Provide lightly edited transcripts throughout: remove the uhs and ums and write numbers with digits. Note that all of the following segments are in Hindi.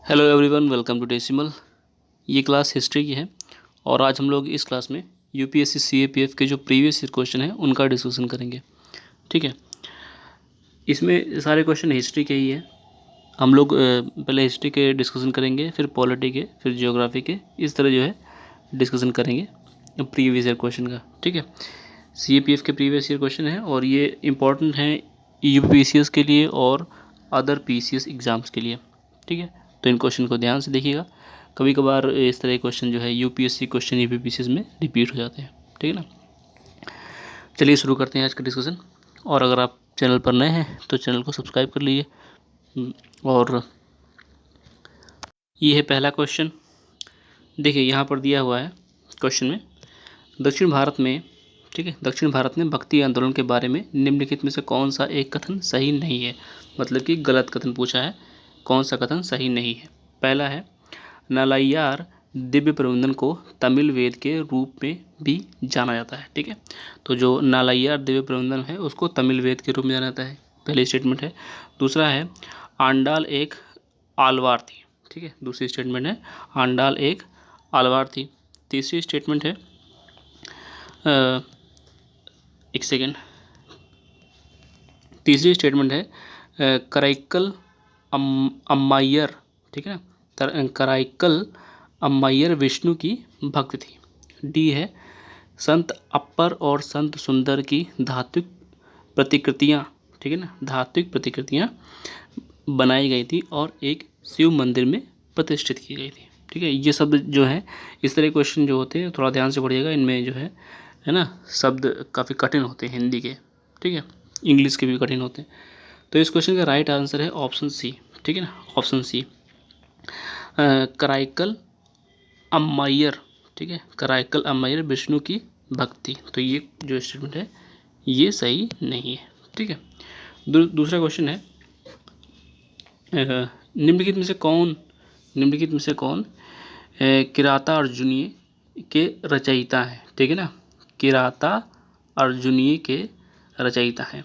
Hello everyone, welcome to Decimal. ये क्लास हिस्ट्री की है और आज हम लोग इस क्लास में यूपीएससी सीएपीएफ के जो प्रीवियस ईयर क्वेश्चन है उनका डिस्कशन करेंगे। ठीक है, इसमें सारे क्वेश्चन हिस्ट्री के ही है। हम लोग पहले हिस्ट्री के डिस्कशन करेंगे, फिर पॉलिटी के, फिर ज्योग्राफी के, इस तरह जो है डिस्कशन करेंगे प्रीवियस ईयर क्वेश्चन का। ठीक है, सीएपीएफ के प्रीवियस ईयर क्वेश्चन है और ये इंपॉर्टेंट हैं यूपीसीएस के लिए और अदर पीसीएस एग्ज़ाम्स के लिए। ठीक है, तो इन क्वेश्चन को ध्यान से देखिएगा। कभी कभार इस तरह के क्वेश्चन जो है यूपीएससी क्वेश्चन यूपीसीएस में रिपीट हो जाते हैं। ठीक है ना, चलिए शुरू करते हैं आज का डिस्कशन। और अगर आप चैनल पर नए हैं तो चैनल को सब्सक्राइब कर लीजिए। और ये है पहला क्वेश्चन। देखिए यहाँ पर दिया हुआ है क्वेश्चन में, दक्षिण भारत में, ठीक है, दक्षिण भारत में भक्ति आंदोलन के बारे में निम्नलिखित में से कौन सा एक कथन सही नहीं है। मतलब कि गलत कथन पूछा है, कौन सा कथन सही नहीं है। पहला है, नालाइयार दिव्य प्रबंधन को तमिल वेद के रूप में भी जाना जाता है। ठीक है, तो जो नालाइयार दिव्य प्रबंधन है उसको तमिल वेद के रूप में जाना जाता है, पहली स्टेटमेंट है। दूसरा है, आंडाल एक आलवार थी। ठीक है, दूसरी स्टेटमेंट है, आंडाल एक आलवार थी। तीसरी स्टेटमेंट है, एक सेकेंड, तीसरी स्टेटमेंट है, कराइकल अम्मायर। ठीक है ना, कराइकल अम्मायर विष्णु की भक्त थी। डी है, संत अप्पर और संत सुंदर की धात्विक प्रतिकृतियाँ, ठीक है ना, धात्विक प्रतिकृतियाँ बनाई गई थी और एक शिव मंदिर में प्रतिष्ठित की गई थी। ठीक है, ये शब्द जो है, इस तरह के क्वेश्चन जो होते हैं थोड़ा ध्यान से पढ़िएगा। इनमें जो है ना, शब्द काफ़ी कठिन होते हैं हिंदी के, ठीक है, इंग्लिश के भी कठिन होते हैं। तो इस क्वेश्चन का राइट आंसर है ऑप्शन सी। ठीक है ना, ऑप्शन सी, कराइकल अम्मायर। ठीक है, कराइकल अम्मायर विष्णु की भक्ति। तो ये जो स्टेटमेंट है ये सही नहीं है। ठीक है, दूसरा क्वेश्चन है, निम्नलिखित में से कौन किराता अर्जुनीय के रचयिता हैं। ठीक है ना, किराता अर्जुनीय के रचयिता हैं।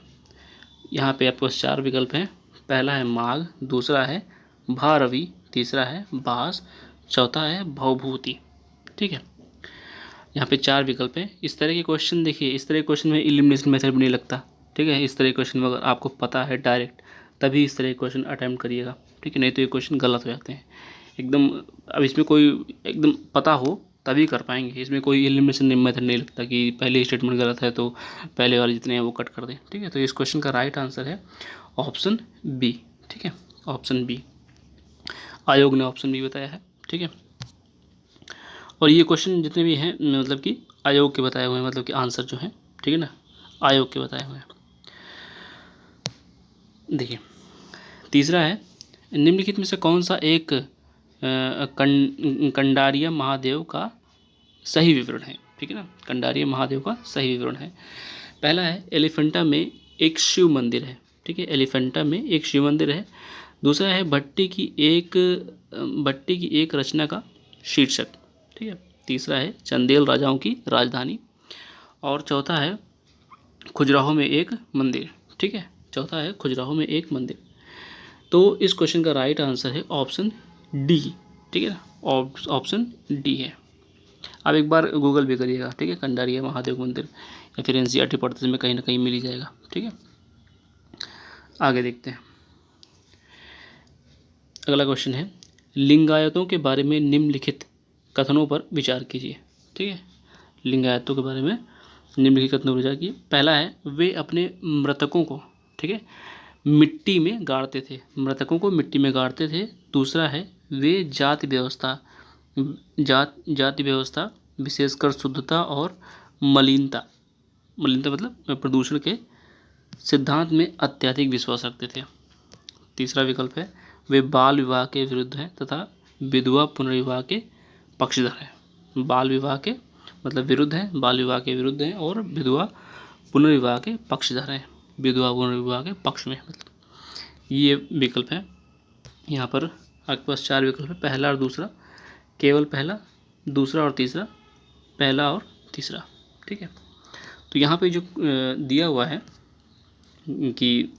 यहाँ पे आपके पास चार विकल्प हैं। पहला है माघ, दूसरा है भारवी, तीसरा है बास, चौथा है भवभूति। ठीक है, यहाँ पे चार विकल्प हैं। इस तरह के क्वेश्चन देखिए, इस तरह के क्वेश्चन में एलिमिनेशन मेथड भी नहीं लगता। ठीक है, इस तरह के क्वेश्चन में अगर आपको पता है डायरेक्ट, तभी इस तरह के क्वेश्चन अटैम्प्ट करिएगा। ठीक है, नहीं तो ये क्वेश्चन गलत हो जाते हैं एकदम। अब इसमें कोई एकदम पता हो तभी कर पाएंगे। इसमें कोई एलिमिनेशन मेथड नहीं लगता कि पहले स्टेटमेंट गलत है तो पहले वाले जितने हैं वो कट कर दें। ठीक है, तो इस क्वेश्चन का राइट आंसर है ऑप्शन बी। ठीक है, ऑप्शन बी, आयोग ने ऑप्शन बी बताया है। ठीक है, और ये क्वेश्चन जितने भी हैं मतलब कि आयोग के बताए हुए हैं, मतलब कि आंसर जो है, ठीक है ना, आयोग के बताए हुए हैं। देखिए तीसरा है, निम्नलिखित में से कौन सा एक कंडारिया महादेव का सही विवरण है। ठीक है ना, कंडारिया महादेव का सही विवरण है। पहला है, एलिफेंटा में एक शिव मंदिर है। ठीक है, एलिफेंटा में एक शिव मंदिर है। दूसरा है, भट्टी की एक रचना का शीर्षक। ठीक है, तीसरा है, चंदेल राजाओं की राजधानी, और चौथा है, खजुराहो में एक मंदिर। ठीक है, चौथा है खजुराहो में एक मंदिर। तो इस क्वेश्चन का राइट आंसर है ऑप्शन डी। ठीक है ना, ऑप्शन डी है। आप एक बार गूगल भी करिएगा। ठीक है, कंडारिया महादेव मंदिर, या फिर एनसीईआरटी पढ़ते में कहीं ना कहीं मिल ही जाएगा। ठीक है, आगे देखते हैं। अगला क्वेश्चन है, लिंगायतों के बारे में निम्नलिखित कथनों पर विचार कीजिए। ठीक है, लिंगायतों के बारे में निम्नलिखित कथनों पर विचार कीजिए। पहला है, वे अपने मृतकों को, ठीक है, मिट्टी में गाड़ते थे, मृतकों को मिट्टी में गाड़ते थे। दूसरा है, वे जाति व्यवस्था विशेषकर शुद्धता और मलिनता मतलब प्रदूषण के सिद्धांत में अत्यधिक विश्वास रखते थे। तीसरा विकल्प है, वे बाल विवाह के विरुद्ध हैं तथा विधवा पुनर्विवाह के पक्षधर हैं। बाल विवाह के मतलब विरुद्ध हैं, बाल विवाह के विरुद्ध हैं, और विधवा पुनर्विवाह के पक्षधर हैं, विधवा पुनर्विवाह के पक्ष में, मतलब ये विकल्प है। यहाँ पर आपके पास चार विकल्प है, पहला और दूसरा, केवल पहला, दूसरा और तीसरा, पहला और तीसरा। ठीक है, तो यहाँ पे जो दिया हुआ है कि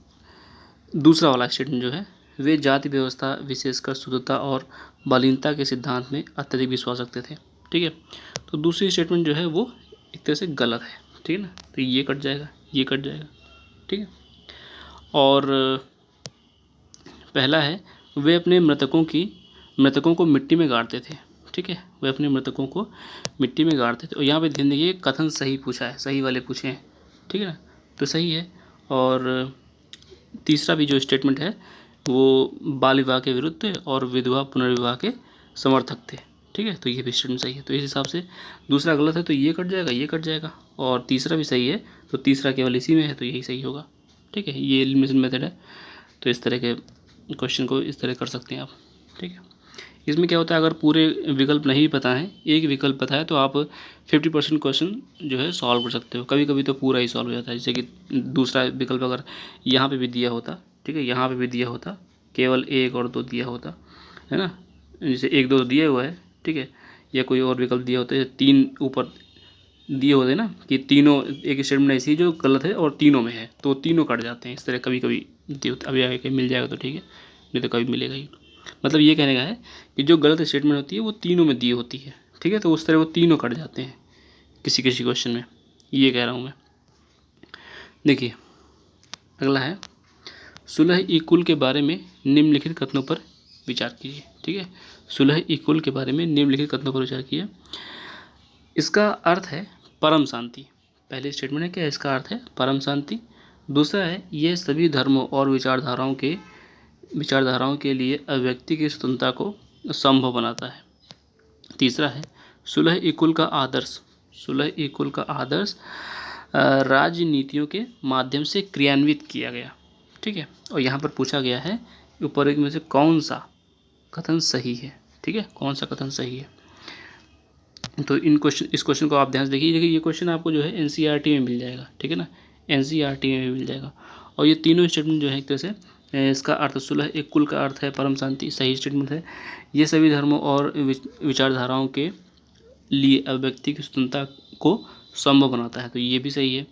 दूसरा वाला स्टेटमेंट जो है, वे जाति व्यवस्था विशेषकर शुद्धता और बालीनता के सिद्धांत में अत्यधिक विश्वास रखते थे। ठीक है, तो दूसरी स्टेटमेंट जो है वो एक तरह से गलत है। ठीक है ना, तो ये कट जाएगा, ये कट जाएगा। ठीक है, और पहला है वे अपने मृतकों को मिट्टी में गाड़ते थे। ठीक है, वे अपने मृतकों को मिट्टी में गाड़ते थे। और यहाँ पे ध्यान देखिए कथन सही पूछा है, सही वाले पूछे हैं। ठीक है ना, तो सही है। और तीसरा भी जो स्टेटमेंट है वो बाल विवाह के विरुद्ध और विधवा पुनर्विवाह के समर्थक थे। ठीक है, तो ये भी स्टेटमेंट सही है। तो इस हिसाब से दूसरा गलत है तो ये कट जाएगा, ये कट जाएगा। और तीसरा भी सही है तो तीसरा केवल इसी में है तो यही सही होगा। ठीक है, ये एलिमिनेशन मेथड है। तो इस तरह के क्वेश्चन को इस तरह कर सकते हैं आप। ठीक है, इसमें क्या होता है अगर पूरे विकल्प नहीं पता है, एक विकल्प पता है तो आप 50% क्वेश्चन जो है सॉल्व कर सकते हो। कभी कभी तो पूरा ही सॉल्व हो जाता है। जैसे कि दूसरा विकल्प अगर यहाँ पे भी दिया होता, ठीक है, यहाँ पे भी दिया होता, केवल 1 और 2 दिया होता है ना, जैसे 1 2 दिया हुआ है। ठीक है, या कोई और विकल्प दिया होता है, 3 ऊपर दिए होते ना कि तीनों एक स्टेटमेंट ऐसी जो गलत है और तीनों में है तो तीनों कट जाते हैं। इस तरह कभी कभी दिए होते, अभी आगे मिल जाएगा तो ठीक है, नहीं तो कभी मिलेगा ही। मतलब ये कहने का है कि जो गलत स्टेटमेंट होती है वो तीनों में दी होती है। ठीक है, तो उस तरह वो तीनों कट जाते हैं किसी किसी क्वेश्चन में, ये कह रहा हूँ मैं। देखिए अगला है सुलह ई कुल के बारे में निम्नलिखित कथनों पर विचार कीजिए। ठीक है, सुलह ई कुल के बारे में निम्नलिखित कथनों पर विचार कीजिए। इसका अर्थ है परम शांति। पहले स्टेटमेंट है क्या, इसका अर्थ है परम शांति। दूसरा है यह सभी धर्मों और विचारधाराओं के लिए अभिव्यक्ति की स्वतंत्रता को संभव बनाता है। तीसरा है सुलह ई कुल का आदर्श, सुलह ई कुल का आदर्श राजनीतियों के माध्यम से क्रियान्वित किया गया। ठीक है, और यहाँ पर पूछा गया है ऊपर एक में से कौन सा कथन सही है। ठीक है, कौन सा कथन सही है। तो इस क्वेश्चन को आप ध्यान से देखिए। ये क्वेश्चन आपको जो है एनसीईआरटी में मिल जाएगा। ठीक है ना, एनसीईआरटी में मिल जाएगा। और ये तीनों स्टेटमेंट जो है एक तरह से इसका अर्थ सुलह एक कुल का अर्थ है परम शांति, सही स्टेटमेंट है। ये सभी धर्मों और विचारधाराओं के लिए अभिव्यक्ति की स्वतंत्रता को संभव बनाता है, तो ये भी सही है।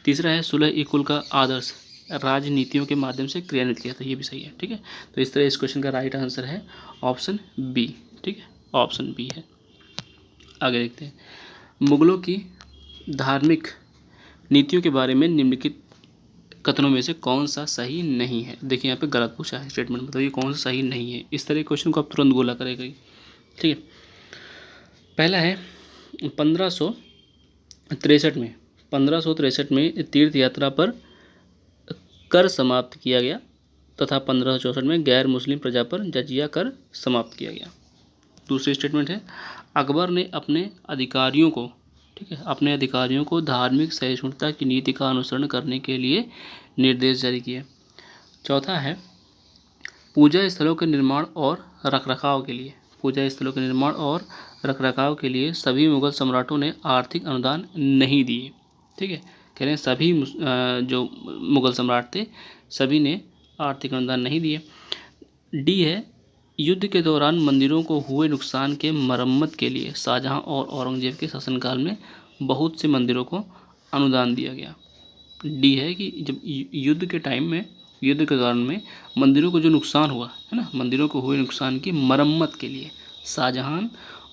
तीसरा है सुलह ई कुल का आदर्श राजनीतियों के माध्यम से क्रियान्वित किया, तो ये भी सही है। ठीक है, तो इस तरह इस क्वेश्चन का राइट आंसर है ऑप्शन बी। ठीक है, ऑप्शन बी है। आगे देखते हैं मुगलों की धार्मिक नीतियों के बारे में निम्नलिखित कथनों में से कौन सा सही नहीं है। देखिए यहाँ पे गलत पूछा है स्टेटमेंट, मतलब ये कौन सा सही नहीं है। इस तरह के क्वेश्चन को आप तुरंत गोला करेगा। ठीक है, पहला है 1563 में तीर्थ यात्रा पर कर समाप्त किया गया तथा 1564 में गैर मुस्लिम प्रजा पर जजिया कर समाप्त किया गया। दूसरी स्टेटमेंट है अकबर ने अपने अधिकारियों को, ठीक है, अपने अधिकारियों को धार्मिक सहिष्णुता की नीति का अनुसरण करने के लिए निर्देश जारी किए। चौथा है पूजा स्थलों के निर्माण और रखरखाव के लिए सभी मुगल सम्राटों ने आर्थिक अनुदान नहीं दिए। ठीक है, कह रहे हैं सभी जो मुगल सम्राट थे सभी ने आर्थिक अनुदान नहीं दिए। डी है युद्ध के दौरान मंदिरों को हुए नुकसान के मरम्मत के लिए शाहजहां और औरंगजेब के शासनकाल में बहुत से मंदिरों को अनुदान दिया गया। डी है कि जब युद्ध के दौरान में मंदिरों को जो नुकसान हुआ है ना, मंदिरों को हुए नुकसान की मरम्मत के लिए शाहजहां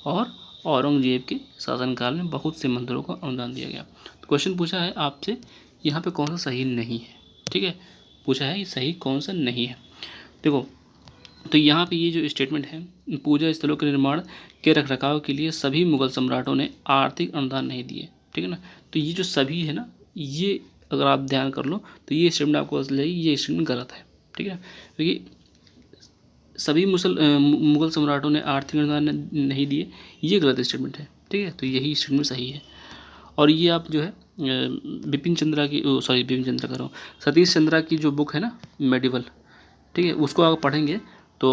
और औरंगजेब के शासनकाल में बहुत से मंदिरों को अनुदान दिया गया। तो क्वेश्चन पूछा है आपसे यहाँ पे कौन सा सही नहीं है। ठीक है, पूछा है ये सही कौन सा नहीं है। देखो तो यहाँ पे ये जो स्टेटमेंट है पूजा स्थलों के निर्माण के रखरखाव के लिए सभी मुगल सम्राटों ने आर्थिक अनुदान नहीं दिए। ठीक है ना, तो ये जो सभी है ना, ये अगर आप ध्यान कर लो तो ये स्टेटमेंट आपको लगेगी ये स्टेटमेंट गलत है। ठीक है, क्योंकि सभी मुगल सम्राटों ने आर्थिक अनुदान नहीं दिए, ये गलत स्टेटमेंट है। ठीक है, तो यही स्टेटमेंट सही है। और ये आप जो है सतीश चंद्रा की जो बुक है ना मेडिवल, ठीक है, उसको आप पढ़ेंगे तो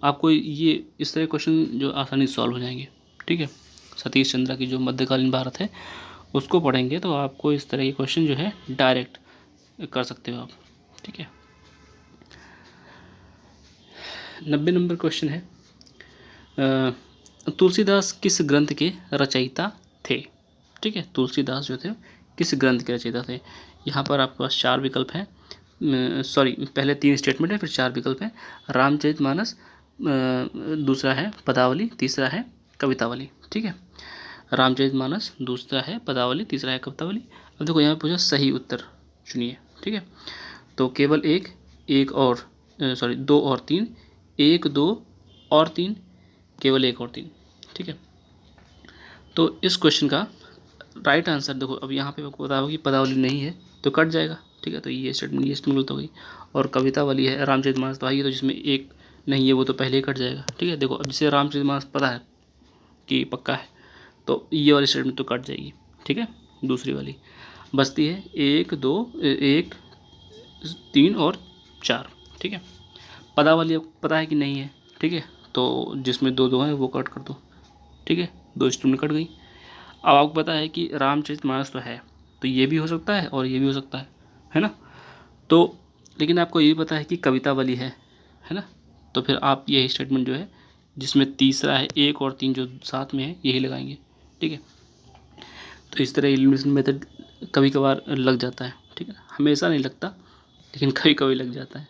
आपको ये इस तरह क्वेश्चन जो आसानी से सॉल्व हो जाएंगे। ठीक है, सतीश चंद्रा की जो मध्यकालीन भारत है उसको पढ़ेंगे तो आपको इस तरह के क्वेश्चन जो है डायरेक्ट कर सकते हो आप। ठीक है, 90 नंबर क्वेश्चन है तुलसीदास किस ग्रंथ के रचयिता थे। ठीक है, तुलसीदास जो थे किस ग्रंथ के रचयिता थे। यहाँ पर आपके पास 4 विकल्प हैं सॉरी, पहले 3 स्टेटमेंट है, फिर 4 विकल्प हैं। रामचरितमानस, दूसरा है पदावली, तीसरा है कवितावली। ठीक है, रामचरितमानस, दूसरा है पदावली, तीसरा है कवितावली। अब देखो यहाँ पे पूछा सही उत्तर चुनिए। ठीक है, तो केवल एक और सॉरी 2 और 3, 1, 2 और 3, केवल 1 और 3। ठीक है, तो इस क्वेश्चन का राइट आंसर देखो, अब यहाँ पे आपको बताओ कि पदावली नहीं है तो कट जाएगा। ठीक है, तो ये स्टेटमेंट गलत हो गई। और कविता वाली है रामचरितमानस तो आई है, तो जिसमें एक नहीं है वो तो पहले ही कट जाएगा। ठीक है, देखो अब जिसे रामचरितमानस पता है कि पक्का है तो ये वाली स्टेटमेंट तो कट जाएगी। ठीक है, दूसरी वाली बचती है 1, 2, 1, 3 और 4। ठीक है, पदा वाली आपको पता है कि नहीं है। ठीक है, तो जिसमें 2 2 हैं वो कट कर दो। ठीक है, 2 स्टेटमेंट कट गई। अब आपको पता है कि रामचरितमानस तो है, तो ये भी हो सकता है और ये भी हो सकता है ना। तो लेकिन आपको ये भी पता है कि कविता वाली है ना। तो फिर आप यही स्टेटमेंट जो है जिसमें तीसरा है 1 और 3 जो साथ में है यही लगाएंगे। ठीक है, तो इस तरह एलिमिनेशन मेथड कभी कभार लग जाता है। ठीक है, हमेशा नहीं लगता लेकिन कभी कभी लग जाता है।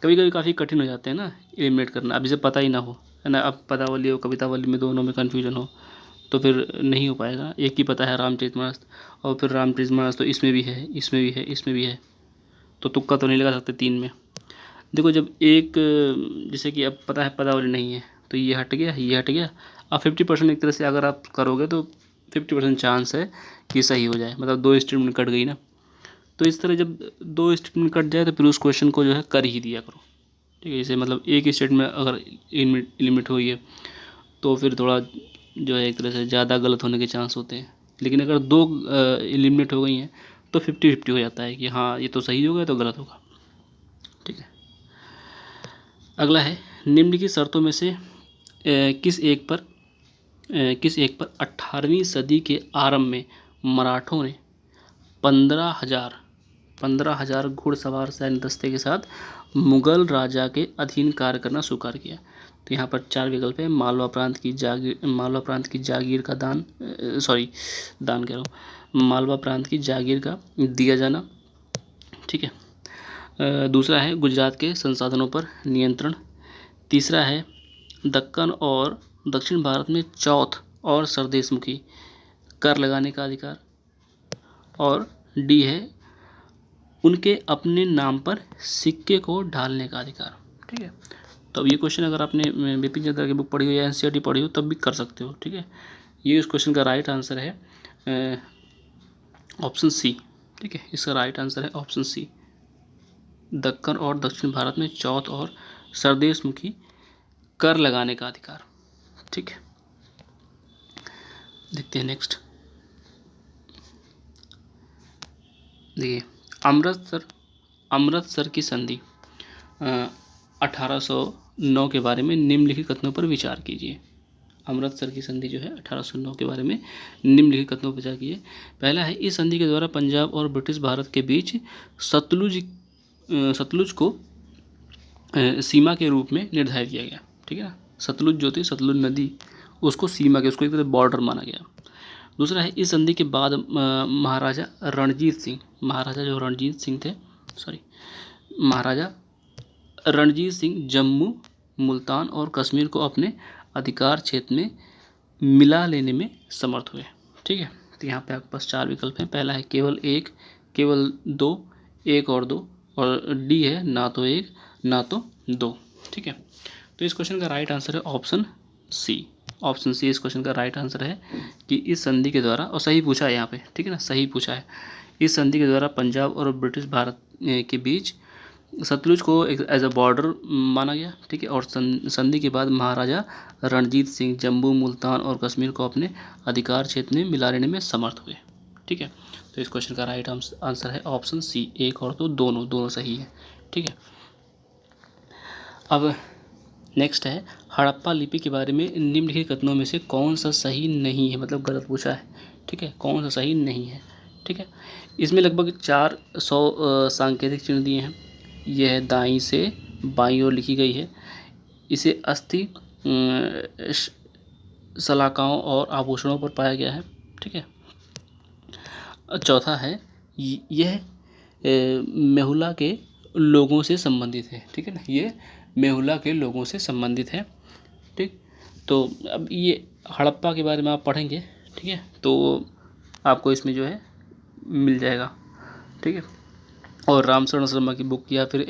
कभी कभी काफ़ी कठिन हो जाते हैं ना एलिमिनेट करना, अब इसे पता ही ना हो, है ना। अब पदावली और कवितावली में दोनों में कन्फ्यूजन हो तो फिर नहीं हो पाएगा। एक ही पता है रामचरितमानस, और फिर रामचरितमानस तो इसमें भी है, इसमें भी है, इसमें भी है, तो तुक्का तो नहीं लगा सकते 3 में। देखो जब एक जैसे कि अब पता है पदावली नहीं है तो ये हट गया, ये हट गया। अब 50% एक तरह से अगर आप करोगे तो 50% चांस है कि सही हो जाए, मतलब 2 स्टेटमेंट कट गई ना। तो इस तरह जब 2 स्टेटमेंट कट जाए तो फिर उस क्वेश्चन को जो है कर ही दिया करो। ठीक है, जैसे मतलब एक स्टेटमेंट अगर लिमिट हुई है तो फिर थोड़ा जो है एक तरह से ज़्यादा गलत होने के चांस होते हैं। लेकिन अगर 2 एलिमिनेट हो गई हैं तो 50-50 हो जाता है कि हाँ ये तो सही होगा तो गलत होगा। ठीक है, अगला है निम्न की शर्तों में से किस एक पर 18वीं सदी के आरंभ में मराठों ने 15,000 घुड़सवार सैन्य दस्ते के साथ मुगल राजा के अधीन कार्य करना स्वीकार किया। तो यहाँ पर 4 विकल्प है। मालवा प्रांत की जागीर का दान, दान कह रहा हूँ, मालवा प्रांत की जागीर का दिया जाना। ठीक है, दूसरा है गुजरात के संसाधनों पर नियंत्रण। तीसरा है दक्कन और दक्षिण भारत में चौथ और सरदेशमुखी कर लगाने का अधिकार। और डी है उनके अपने नाम पर सिक्के को ढालने का अधिकार। ठीक है, तो अब ये क्वेश्चन अगर आपने बिपिन चंद्र की बुक पढ़ी हो या एनसीईआरटी पढ़ी हो तब भी कर सकते हो। ठीक है, ये इस क्वेश्चन का राइट आंसर है ऑप्शन सी। ठीक है, इसका राइट आंसर है ऑप्शन सी, दक्कन और दक्षिण भारत में चौथ और सरदेशमुखी कर लगाने का अधिकार। ठीक है, देखते हैं नेक्स्ट। देखिए अमृतसर की संधि 1809 के बारे में निम्नलिखित कथनों पर विचार कीजिए। अमृतसर की संधि जो है 1809 के बारे में निम्नलिखित कथनों पर विचार कीजिए। पहला है इस संधि के द्वारा पंजाब और ब्रिटिश भारत के बीच सतलुज को सीमा के रूप में निर्धारित किया गया। ठीक है ना, सतलुज जो थी, सतलुज नदी, उसको सीमा के, उसको एक तरह बॉर्डर माना गया। दूसरा है इस संधि के बाद महाराजा रणजीत सिंह जम्मू, मुल्तान और कश्मीर को अपने अधिकार क्षेत्र में मिला लेने में समर्थ हुए। ठीक है, तो यहाँ पे आपके पास 4 विकल्प हैं। पहला है केवल 1, केवल 2, 1 और 2, और डी है ना तो 1 ना तो 2। ठीक है, तो इस क्वेश्चन का राइट आंसर है ऑप्शन सी। ऑप्शन सी इस क्वेश्चन का राइट आंसर है कि इस संधि के द्वारा, और सही पूछा है यहाँ पे, ठीक है ना, सही पूछा है, इस संधि के द्वारा पंजाब और ब्रिटिश भारत के बीच सतलुज को एज अ बॉर्डर माना गया। ठीक है, और संधि के बाद महाराजा रणजीत सिंह जम्मू, मुल्तान और कश्मीर को अपने अधिकार क्षेत्र में मिला लेने में समर्थ हुए। ठीक है, तो इस क्वेश्चन का राइट आंसर है ऑप्शन सी, 1 और 2 दोनों सही है। ठीक है, अब नेक्स्ट है हड़प्पा लिपि के बारे में निम्नलिखित कथनों में से कौन सा सही नहीं है, मतलब गलत पूछा है। ठीक है, कौन सा सही नहीं है। ठीक है, इसमें लगभग 400 सांकेतिक चिन्ह दिए हैं। यह है दाईं से बाईं ओर लिखी गई है। इसे अस्थि शलाकाओं और आभूषणों पर पाया गया है। ठीक है, चौथा है यह मेहुला के लोगों से संबंधित है। ठीक है ना, ये मेहुला के लोगों से संबंधित है। ठीक, तो अब ये हड़प्पा के बारे में आप पढ़ेंगे। ठीक है, तो आपको इसमें जो है मिल जाएगा। ठीक है, और रामशरण शर्मा की बुक या फिर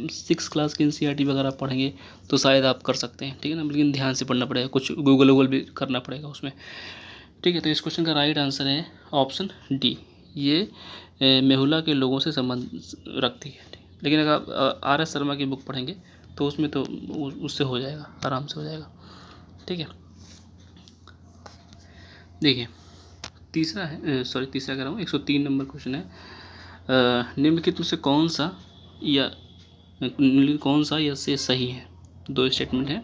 6 क्लास की NCERT वगैरह पढ़ेंगे तो शायद आप कर सकते हैं। ठीक है ना, लेकिन ध्यान से पढ़ना पड़ेगा, कुछ गूगल भी करना पड़ेगा उसमें। ठीक है, तो इस क्वेश्चन का राइट आंसर है ऑप्शन डी, ये मेहुला के लोगों से संबंध रखती है। ठीक, लेकिन अगर RS शर्मा की बुक पढ़ेंगे तो उसमें तो उससे हो जाएगा, आराम से हो जाएगा। ठीक है, देखिए तीसरा है, तीसरा कह रहा हूँ, 103 नंबर क्वेश्चन है। निम्नलिखित में से कौन सा या से सही है? दो स्टेटमेंट है।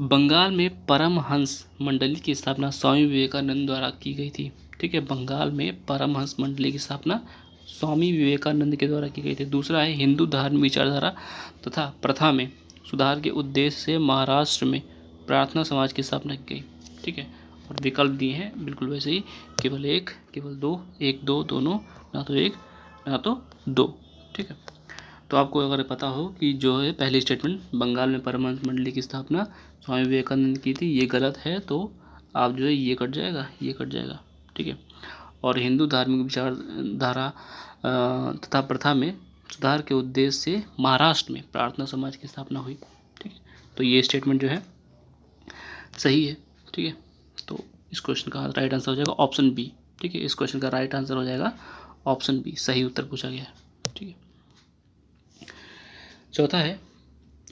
बंगाल में परमहंस मंडली की स्थापना स्वामी विवेकानंद द्वारा की गई थी। ठीक है, बंगाल में परमहंस मंडली की स्थापना स्वामी विवेकानंद के द्वारा की गई थी। दूसरा है, हिंदू धार्मिक विचारधारा तथा प्रथा में सुधार के उद्देश्य से महाराष्ट्र में प्रार्थना समाज की स्थापना की गई। ठीक है, और विकल्प दिए हैं बिल्कुल वैसे ही, केवल एक, केवल दो, एक दो, दोनों, ना तो एक ना तो दो। ठीक है, तो आपको अगर पता हो कि जो है पहली स्टेटमेंट बंगाल में परमहंस मंडली की स्थापना स्वामी विवेकानंद की थी, ये गलत है, तो आप जो है ये कट जाएगा, ये कट जाएगा। ठीक है, और हिंदू धार्मिक विचारधारा तथा प्रथा में सुधार के उद्देश्य से महाराष्ट्र में प्रार्थना समाज की स्थापना हुई। ठीक है, तो ये स्टेटमेंट जो है सही है। ठीक है, तो इस क्वेश्चन का राइट आंसर हो जाएगा ऑप्शन बी। ठीक है, इस क्वेश्चन का राइट आंसर हो जाएगा ऑप्शन बी, सही उत्तर पूछा गया है। ठीक है, चौथा है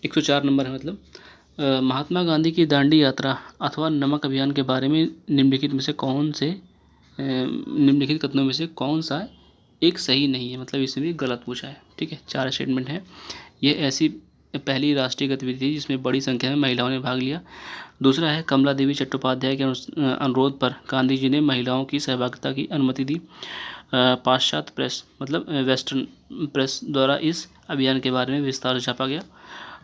104 नंबर है, मतलब महात्मा गांधी की दांडी यात्रा अथवा नमक अभियान के बारे में निम्नलिखित कथनों में से कौन सा एक सही नहीं है? मतलब इसमें भी गलत पूछा है। ठीक है, 4 स्टेटमेंट है। ये ऐसी पहली राष्ट्रीय गतिविधि थी जिसमें बड़ी संख्या में महिलाओं ने भाग लिया। दूसरा है, कमला देवी चट्टोपाध्याय के अनुरोध पर गांधी जी ने महिलाओं की सहभागिता की अनुमति दी। पाश्चात्य प्रेस मतलब वेस्टर्न प्रेस द्वारा इस अभियान के बारे में विस्तार से छापा गया।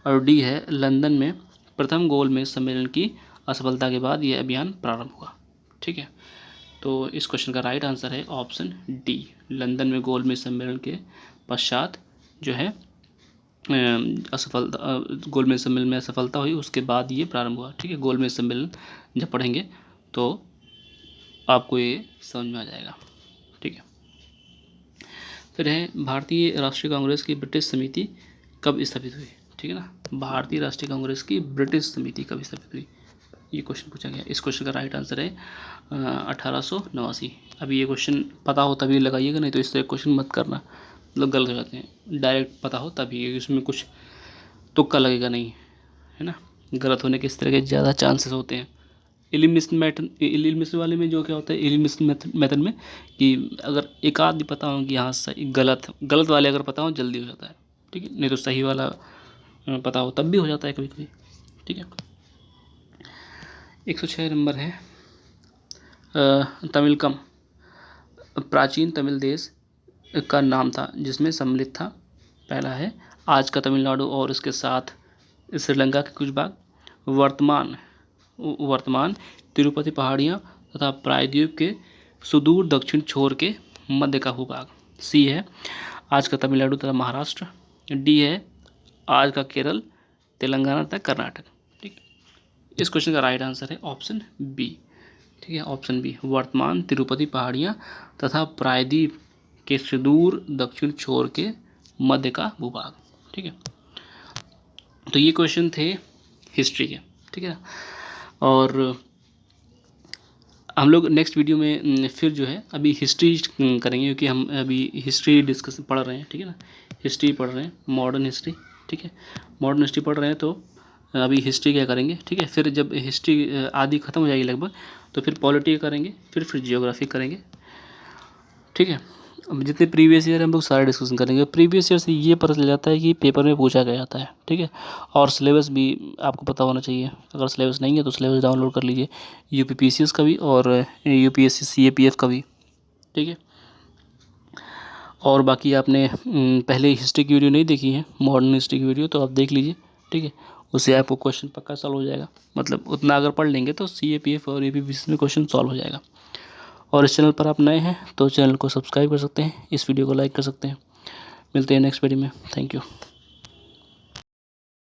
और डी है, लंदन में प्रथम गोलमेज सम्मेलन की असफलता के बाद यह अभियान प्रारंभ हुआ। ठीक है, तो इस क्वेश्चन का राइट आंसर है ऑप्शन डी, लंदन में गोलमेज सम्मेलन के पश्चात जो है गोलमेज सम्मेलन में असफलता हुई, उसके बाद ये प्रारंभ हुआ। ठीक है, गोलमेज सम्मेलन जब पढ़ेंगे तो आपको ये समझ में आ जाएगा। ठीक है, फिर है, भारतीय राष्ट्रीय कांग्रेस की ब्रिटिश समिति कब स्थापित हुई? ठीक है ना, भारतीय राष्ट्रीय कांग्रेस की ब्रिटिश समिति कब स्थापित हुई, ये क्वेश्चन पूछा गया। इस क्वेश्चन का राइट आंसर है 1889। अभी ये क्वेश्चन पता हो तभी लगाइएगा, नहीं तो इस तरह क्वेश्चन मत करना, मतलब गलत हो जाते हैं। डायरेक्ट पता हो तभी, इसमें कुछ तुक्का लगेगा नहीं, है ना, गलत होने के इस तरह के ज़्यादा चांसेस होते हैं। एलिमिनेशन वाले में जो क्या होता है, एलिमिनेशन मेथड में कि अगर एक आध पता हो कि हाँ सही गलत वाले अगर पता हो जल्दी हो जाता है। ठीक है, नहीं तो सही वाला पता हो तब भी हो जाता है कभी कभी। ठीक है, 106 नंबर है, तमिलकम प्राचीन तमिल देश का नाम था जिसमें सम्मिलित था। पहला है, आज का तमिलनाडु और इसके साथ श्रीलंका के कुछ भाग, वर्तमान तिरुपति पहाड़ियाँ तथा प्रायद्वीप के सुदूर दक्षिण छोर के मध्य का भूभाग। सी है, आज का तमिलनाडु तथा महाराष्ट्र। डी है, आज का केरल, तेलंगाना तथा कर्नाटक। ठीक, इस क्वेश्चन का राइट आंसर है ऑप्शन बी। ठीक है, ऑप्शन बी, वर्तमान तिरुपति पहाड़ियाँ तथा प्रायद्वीप के सुदूर दक्षिण छोर के मध्य का भूभाग। ठीक है, तो ये क्वेश्चन थे हिस्ट्री के। ठीक है, और हम लोग नेक्स्ट वीडियो में फिर जो है अभी हिस्ट्री करेंगे, क्योंकि हम अभी हिस्ट्री डिस्कस पढ़ रहे हैं। ठीक है ना, हिस्ट्री पढ़ रहे हैं, मॉडर्न हिस्ट्री। ठीक है, मॉडर्न हिस्ट्री पढ़ रहे हैं, तो अभी हिस्ट्री क्या करेंगे। ठीक है, फिर जब हिस्ट्री आधी ख़त्म हो जाएगी लगभग, तो फिर पॉलिटी करेंगे, फिर जियोग्राफी करेंगे। ठीक है, अब जितने प्रीवियस ईयर हम लोग सारे डिस्कशन करेंगे। प्रीवियस ईयर से ये पता चल जाता है कि पेपर में पूछा गया जाता है। ठीक है, और सिलेबस भी आपको पता होना चाहिए। अगर सिलेबस नहीं है तो सिलेबस डाउनलोड कर लीजिए, UPPCS का भी और UPSC CAPF का भी। ठीक है, और बाकी आपने पहले हिस्ट्री की वीडियो नहीं देखी है, मॉडर्न हिस्ट्री की वीडियो, तो आप देख लीजिए। ठीक है, उससे आपको क्वेश्चन पक्का सॉल्व हो जाएगा। मतलब उतना अगर पढ़ लेंगे तो CAPF और UPPCS में क्वेश्चन सॉल्व हो जाएगा। और इस चैनल पर आप नए हैं तो चैनल को सब्सक्राइब कर सकते हैं, इस वीडियो को लाइक कर सकते हैं। मिलते हैं नेक्स्ट वीडियो में। Thank you.